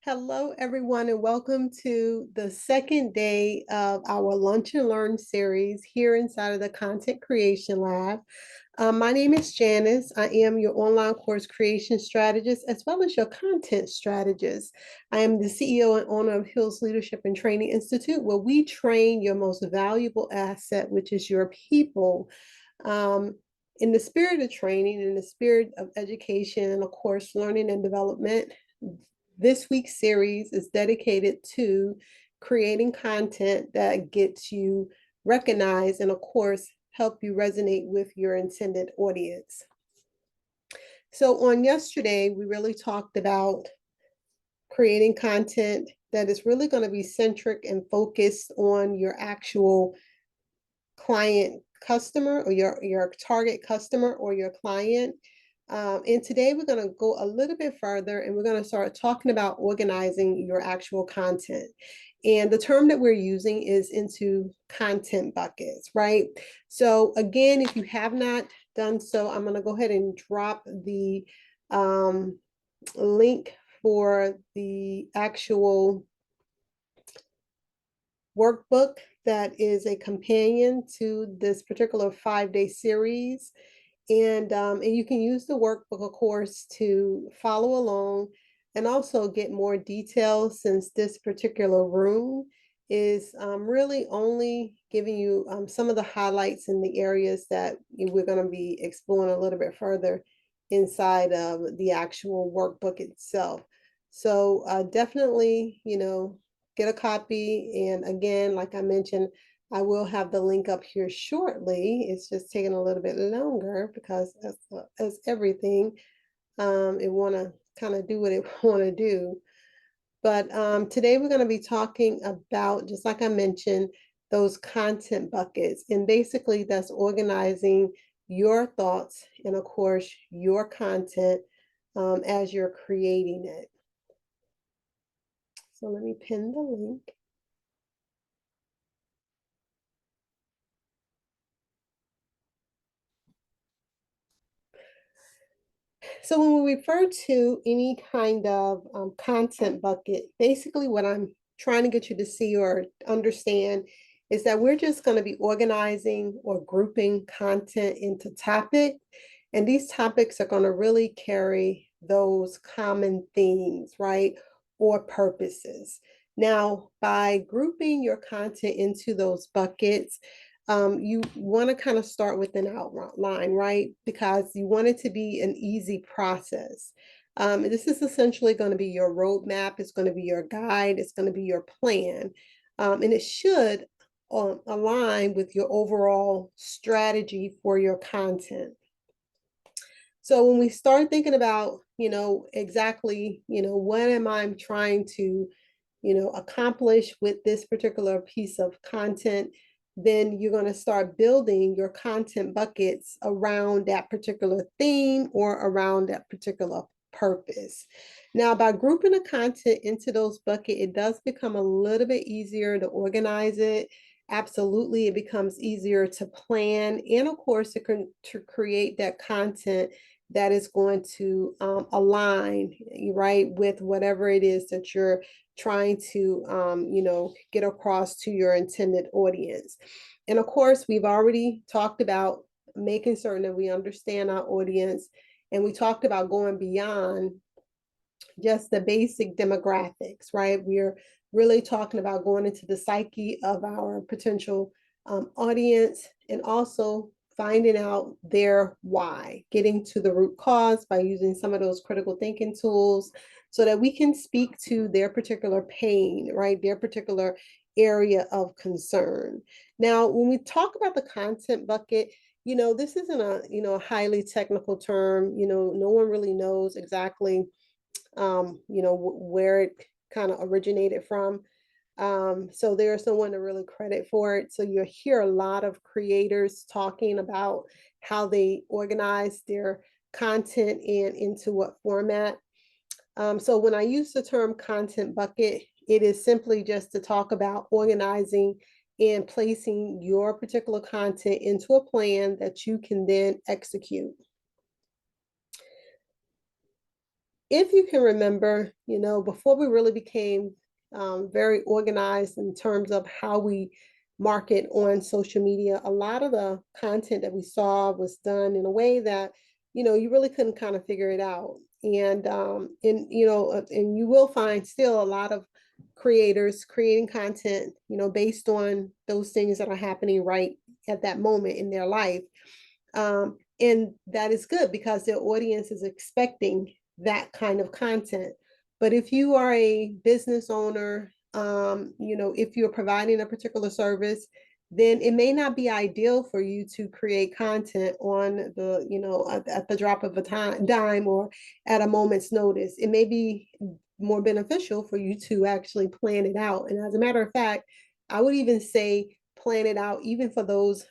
Hello, everyone, and welcome to the second day of our Lunch and Learn series here inside of the Content Creation Lab. My name is Janice. I am your online course creation strategist as well as your content strategist. I am the CEO and owner of Hills Leadership and Training Institute, where we train your most valuable asset, which is your people. In the spirit of training, in the spirit of education, and of course, learning and development, this week's series is dedicated to creating content that gets you recognized and, of course, help you resonate with your intended audience. So on yesterday, we really talked about creating content that is really going to be centric and focused on your actual client customer or your target customer or your client. And today we're going to go a little bit further and we're going to start talking about organizing your actual content. And the term that we're using is into content buckets, right? So again, if you have not done so, I'm going to go ahead and drop the link for the actual workbook that is a companion to this particular 5-day series. And you can use the workbook, of course, to follow along and also get more details, since this particular room is really only giving you some of the highlights in the areas that we're going to be exploring a little bit further inside of the actual workbook itself. So definitely, get a copy. And again, like I mentioned, I will have the link up here shortly. It's just taking a little bit longer because as everything, it want to kind of do what it want to do. But today we're going to be talking about, just like I mentioned, those content buckets. And basically that's organizing your thoughts and, of course, your content as you're creating it. So let me pin the link. So when we refer to any kind of content bucket, basically what I'm trying to get you to see or understand is that we're just going to be organizing or grouping content into topics. And these topics are going to really carry those common themes, right? Or purposes. Now, by grouping your content into those buckets, you want to kind of start with an outline, right? Because you want it to be an easy process. This is essentially going to be your roadmap. It's going to be your guide. It's going to be your plan. And it should align with your overall strategy for your content. So when we start thinking about, exactly, what am I trying to, accomplish with this particular piece of content, then you're going to start building your content buckets around that particular theme or around that particular purpose. Now, by grouping the content into those buckets, it does become a little bit easier to organize it. Absolutely, it becomes easier to plan and, of course, to create that content that is going to align, right, with whatever it is that you're trying to, get across to your intended audience. And of course, we've already talked about making certain that we understand our audience, and we talked about going beyond just the basic demographics, right? We're really talking about going into the psyche of our potential audience and also finding out their why, getting to the root cause by using some of those critical thinking tools so that we can speak to their particular pain, right? Their particular area of concern. Now, when we talk about the content bucket, this isn't a highly technical term. No one really knows exactly where it kind of originated from. So there's no one to really credit for it. So you'll hear a lot of creators talking about how they organize their content and into what format. So when I use the term content bucket, it is simply just to talk about organizing and placing your particular content into a plan that you can then execute. if you can remember, before we really became very organized in terms of how we market on social media, a lot of the content that we saw was done in a way that, you really couldn't kind of figure it out. And you will find still a lot of creators creating content, based on those things that are happening right at that moment in their life. And that is good because their audience is expecting that kind of content. But if you are a business owner, if you're providing a particular service, then it may not be ideal for you to create content on at the drop of a dime or at a moment's notice. It may be more beneficial for you to actually plan it out. And as a matter of fact, I would even say plan it out even for those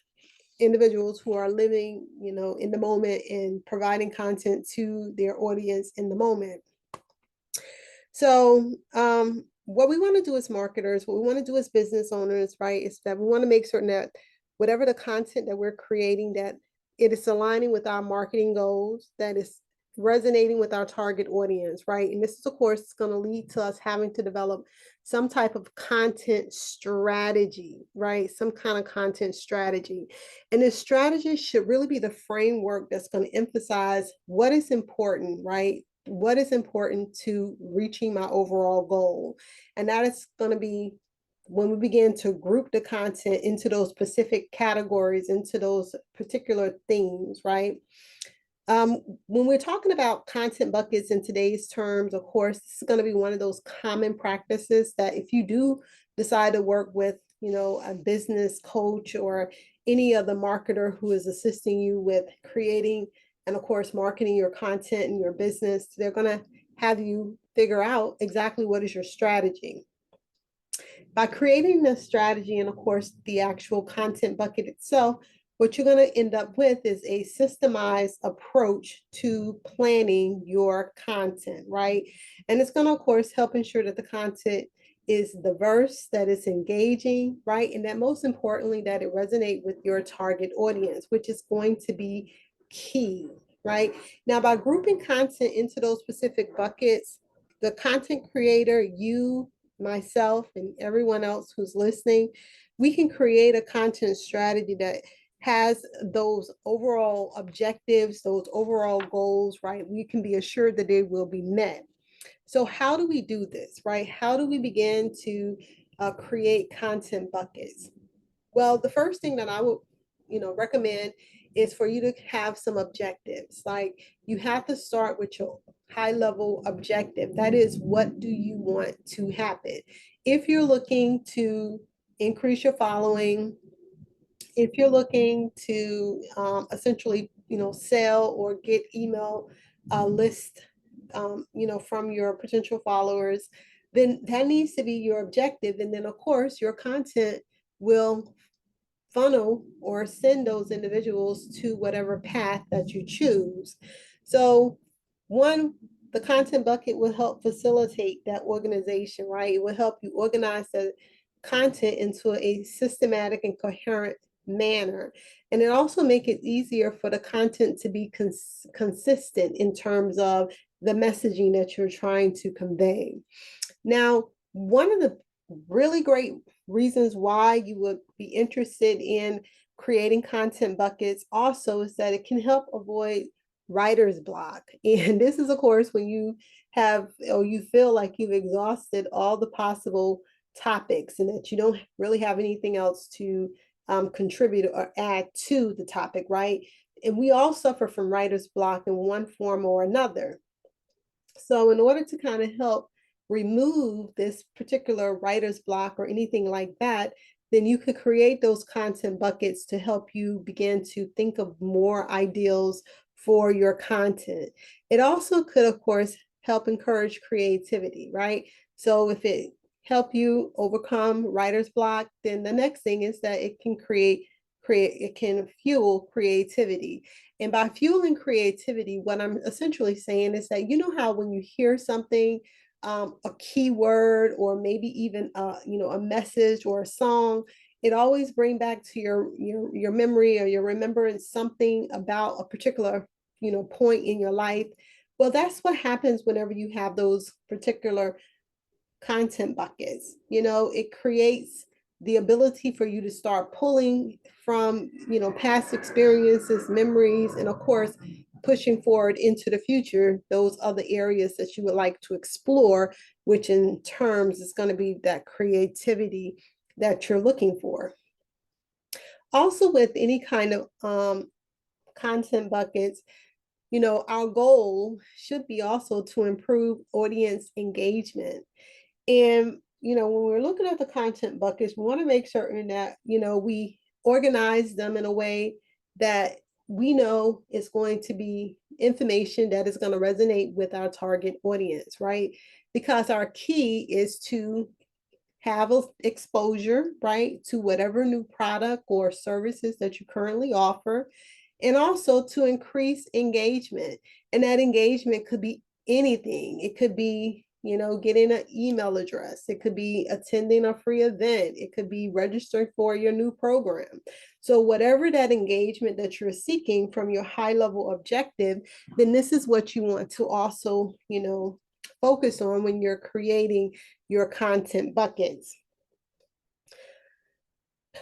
individuals who are living, in the moment and providing content to their audience in the moment. So, what we want to do as marketers, what we want to do as business owners, right, is that we want to make certain that whatever the content that we're creating, that it is aligning with our marketing goals, that is resonating with our target audience, right? And this is, of course, going to lead to us having to develop some type of content strategy, right? Some kind of content strategy. And this strategy should really be the framework that's going to emphasize what is important, right? What is important to reaching my overall goal. And that is going to be when we begin to group the content into those specific categories, into those particular themes, right? When we're talking about content buckets in today's terms, of course, this is going to be one of those common practices that if you do decide to work with, a business coach or any other marketer who is assisting you with creating and, of course, marketing your content and your business, they're going to have you figure out exactly what is your strategy. By creating the strategy and, of course, the actual content bucket itself, what you're going to end up with is a systemized approach to planning your content, right? And it's going to, of course, help ensure that the content is diverse, that it's engaging, right? And that most importantly, that it resonates with your target audience, which is going to be key, right? Now, by grouping content into those specific buckets, the content creator, you, myself, and everyone else who's listening, we can create a content strategy that has those overall objectives, those overall goals, right? We can be assured that they will be met. So how do we do this, right? How do we begin to create content buckets? Well, the first thing that I would, recommend is for you to have some objectives. Like you have to start with your high level objective. That is, what do you want to happen? If you're looking to increase your following, if you're looking to essentially, sell or get email list, from your potential followers, then that needs to be your objective. And then, of course, your content will funnel or send those individuals to whatever path that you choose. So one, the content bucket will help facilitate that organization, right? It will help you organize the content into a systematic and coherent manner. And it also make it easier for the content to be consistent in terms of the messaging that you're trying to convey. Now, one of the really great reasons why you would be interested in creating content buckets also is that it can help avoid writer's block. And this is, of course, when you have or you feel like you've exhausted all the possible topics and that you don't really have anything else to contribute or add to the topic, right? And we all suffer from writer's block in one form or another. So in order to kind of help remove this particular writer's block or anything like that, then you could create those content buckets to help you begin to think of more ideals for your content. It also could, of course, help encourage creativity, right? So if it help you overcome writer's block, then the next thing is that it can it can fuel creativity. And by fueling creativity, what I'm essentially saying is that, how when you hear something, a keyword, or maybe even a message or a song, it always bring back to your memory or your remembrance something about a particular point in your life, Well, that's what happens whenever you have those particular content buckets. It creates the ability for you to start pulling from, past experiences, memories, and of course, pushing forward into the future, those other areas that you would like to explore, which in terms is going to be that creativity that you're looking for. Also, with any kind of content buckets, our goal should be also to improve audience engagement. And, when we're looking at the content buckets, we want to make certain that, we organize them in a way that we know is going to be information that is going to resonate with our target audience, right? Because our key is to have a exposure, right, to whatever new product or services that you currently offer, and also to increase engagement. And that engagement could be anything. It could be, getting an email address. It could be attending a free event. It could be registering for your new program. So whatever that engagement that you're seeking from your high level objective, then this is what you want to also, focus on when you're creating your content buckets.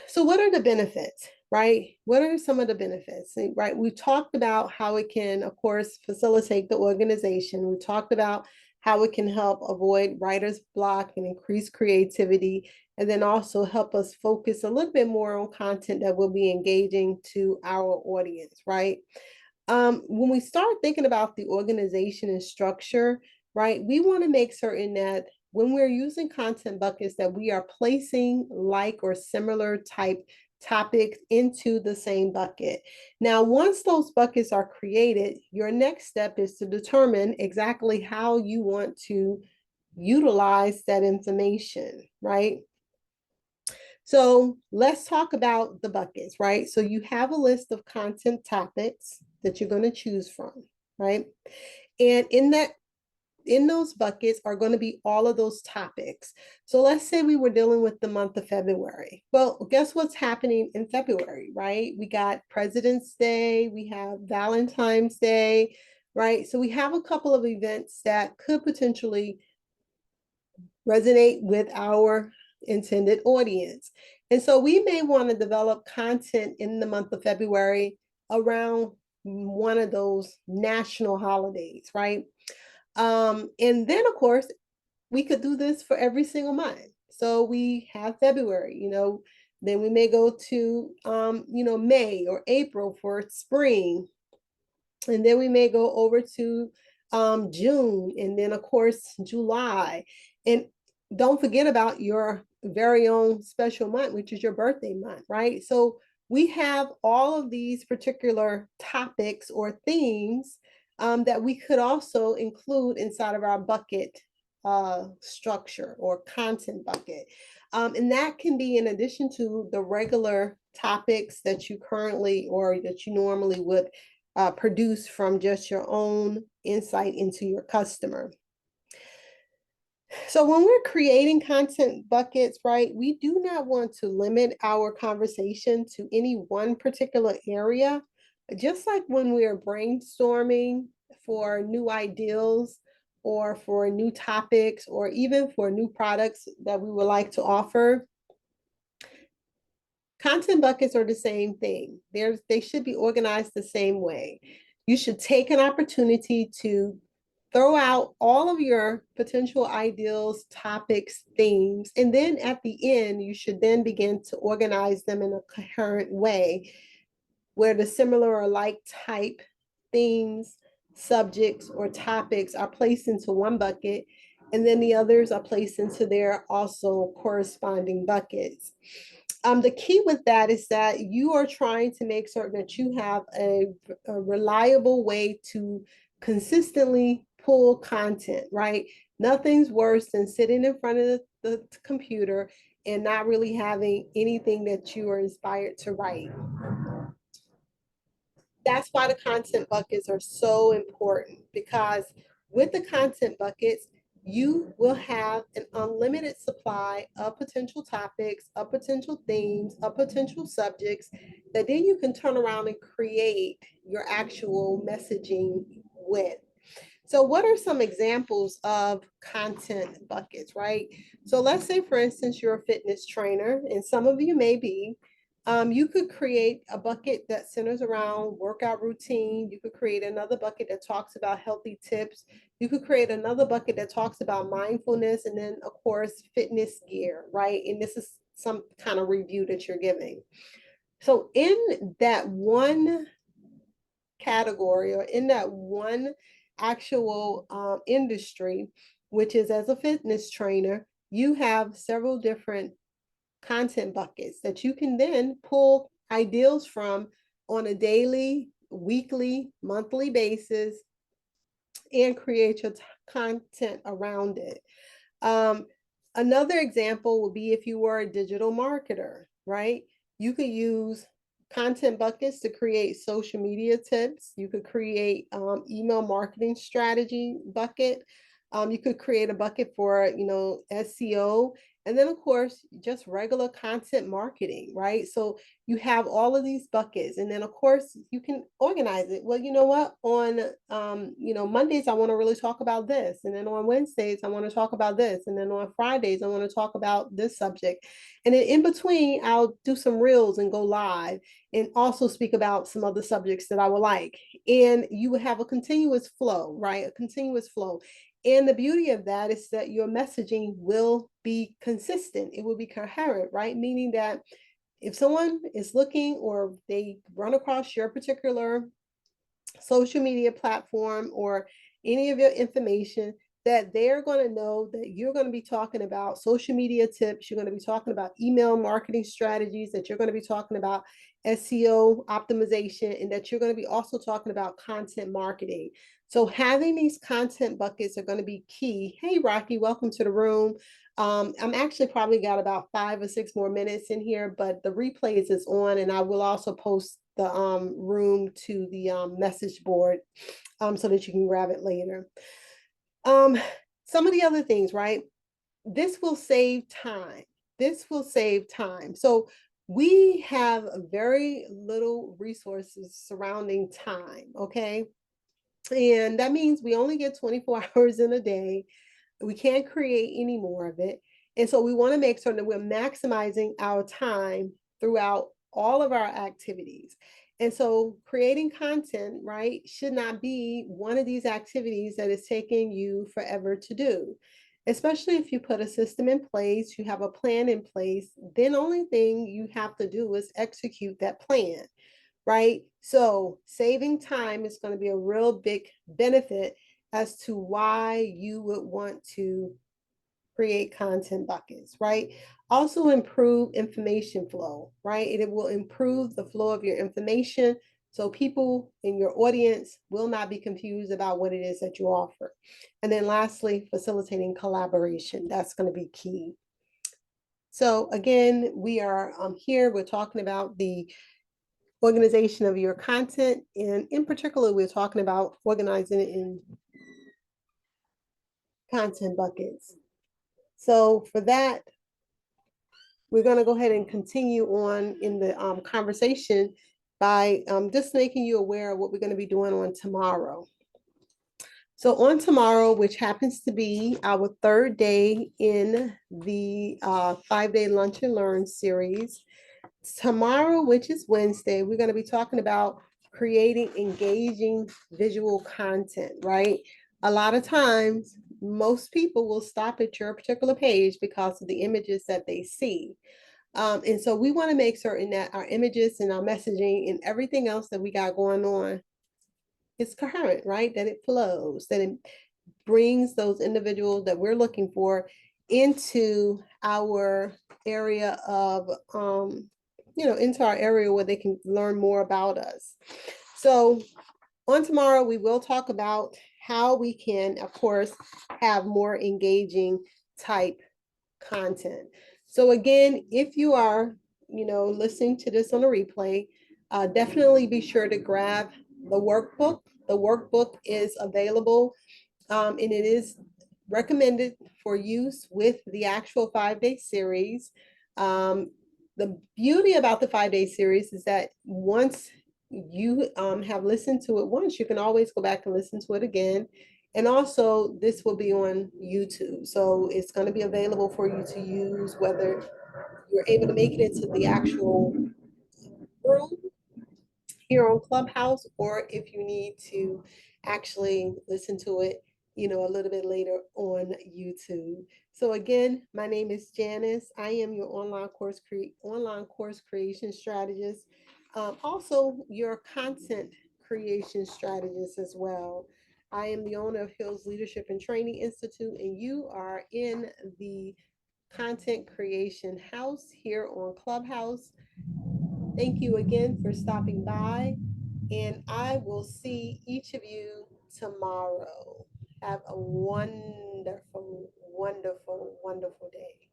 So what are the benefits, right? What are some of the benefits, right? We talked about how it can, of course, facilitate the organization. We talked about how it can help avoid writer's block and increase creativity, and then also help us focus a little bit more on content that will be engaging to our audience, right? When we start thinking about the organization and structure, right, we want to make certain that when we're using content buckets that we are placing like or similar type topics into the same bucket. Now, once those buckets are created, your next step is to determine exactly how you want to utilize that information, right? So let's talk about the buckets, right? So you have a list of content topics that you're going to choose from, right? And in those buckets are going to be all of those topics. So let's say we were dealing with the month of February. Well, guess what's happening in February, right? We got President's Day, we have Valentine's Day, right? So we have a couple of events that could potentially resonate with our intended audience. And so we may want to develop content in the month of February around one of those national holidays, right? And then, of course, we could do this for every single month. So we have February, then we may go to, May or April for spring. And then we may go over to June, and then, of course, July. And don't forget about your very own special month, which is your birthday month, right? So we have all of these particular topics or themes that we could also include inside of our bucket structure or content bucket. And that can be in addition to the regular topics that you currently or that you normally would produce from just your own insight into your customer. So when we're creating content buckets, right, we do not want to limit our conversation to any one particular area. Just like when we're brainstorming for new ideas or for new topics or even for new products that we would like to offer, content buckets are the same thing. They should be organized the same way. You should take an opportunity to throw out all of your potential ideals, topics, themes, and then at the end, you should then begin to organize them in a coherent way where the similar or like type themes, subjects, or topics are placed into one bucket, and then the others are placed into their also corresponding buckets. The key with that is that you are trying to make certain that you have a reliable way to consistently pull content, right? Nothing's worse than sitting in front of the computer and not really having anything that you are inspired to write. That's why the content buckets are so important, because with the content buckets, you will have an unlimited supply of potential topics, of potential themes, of potential subjects that then you can turn around and create your actual messaging with. So what are some examples of content buckets, right? So let's say, for instance, you're a fitness trainer, and some of you may be. You could create a bucket that centers around workout routine. You could create another bucket that talks about healthy tips. You could create another bucket that talks about mindfulness, and then, of course, fitness gear, right? And this is some kind of review that you're giving. So in that one category, or in that one actual industry, which is as a fitness trainer, you have several different content buckets that you can then pull ideas from on a daily, weekly, monthly basis and create your content around it. Um, Another example would be if you were a digital marketer, right? You could use content buckets to create social media tips. You could create email marketing strategy bucket. You could create a bucket for, SEO. And then, of course, just regular content marketing, right? So you have all of these buckets. And then, of course, you can organize it. Well, you know what? On, Mondays, I want to really talk about this. And then on Wednesdays, I want to talk about this. And then on Fridays, I want to talk about this subject. And then in between, I'll do some reels and go live and also speak about some other subjects that I would like. And you would have a continuous flow, right? A continuous flow. And the beauty of that is that your messaging will be consistent. It will be coherent, right? Meaning that if someone is looking or they run across your particular social media platform or any of your information, that they're going to know that you're going to be talking about social media tips, you're going to be talking about email marketing strategies, that you're going to be talking about SEO optimization, and that you're going to be also talking about content marketing. So having these content buckets are going to be key. Hey, Rocky, welcome to the room. I'm actually probably got about 5 or 6 more minutes in here, but the replays is on, and I will also post the room to the message board so that you can grab it later. Some of the other things, right? This will save time. This will save time. So we have very little resources surrounding time, okay? And that means we only get 24 hours in a day. We can't create any more of it. And so we want to make sure that we're maximizing our time throughout all of our activities. And so creating content, right, should not be one of these activities that is taking you forever to do. Especially if you put a system in place, you have a plan in place, then the only thing you have to do is execute that plan, right? So saving time is going to be a real big benefit as to why you would want to create content buckets, right? Also improve information flow, right? It will improve the flow of your information so people in your audience will not be confused about what it is that you offer. And then lastly, facilitating collaboration. That's going to be key. So again, we are here, we're talking about the organization of your content. And in particular, we're talking about organizing it in content buckets. So for that, we're going to go ahead and continue on in the conversation by just making you aware of what we're going to be doing on tomorrow. So on tomorrow, which happens to be our third day in the 5-day Lunch and Learn series, tomorrow, which is Wednesday, we're going to be talking about creating engaging visual content, right? A lot of times, most people will stop at your particular page because of the images that they see. And so we want to make certain that our images and our messaging and everything else that we got going on is coherent, right? That it flows, that it brings those individuals that we're looking for into our area of, into our area where they can learn more about us. So on tomorrow, we will talk about how we can, of course, have more engaging type content. So again, if you are, listening to this on a replay, definitely be sure to grab the workbook. The workbook is available and it is recommended for use with the actual 5-day series. The beauty about the 5-day series is that once you have listened to it once, you can always go back and listen to it again. And also, this will be on YouTube. So it's going to be available for you to use whether you're able to make it into the actual room here on Clubhouse, or if you need to actually listen to it, a little bit later on YouTube. So again, my name is Janice. I am your online course creation strategist. Also your content creation strategist as well. I am the owner of Hills Leadership and Training Institute, and you are in the content creation house here on Clubhouse. Thank you again for stopping by, and I will see each of you tomorrow. Have a wonderful, wonderful, wonderful day.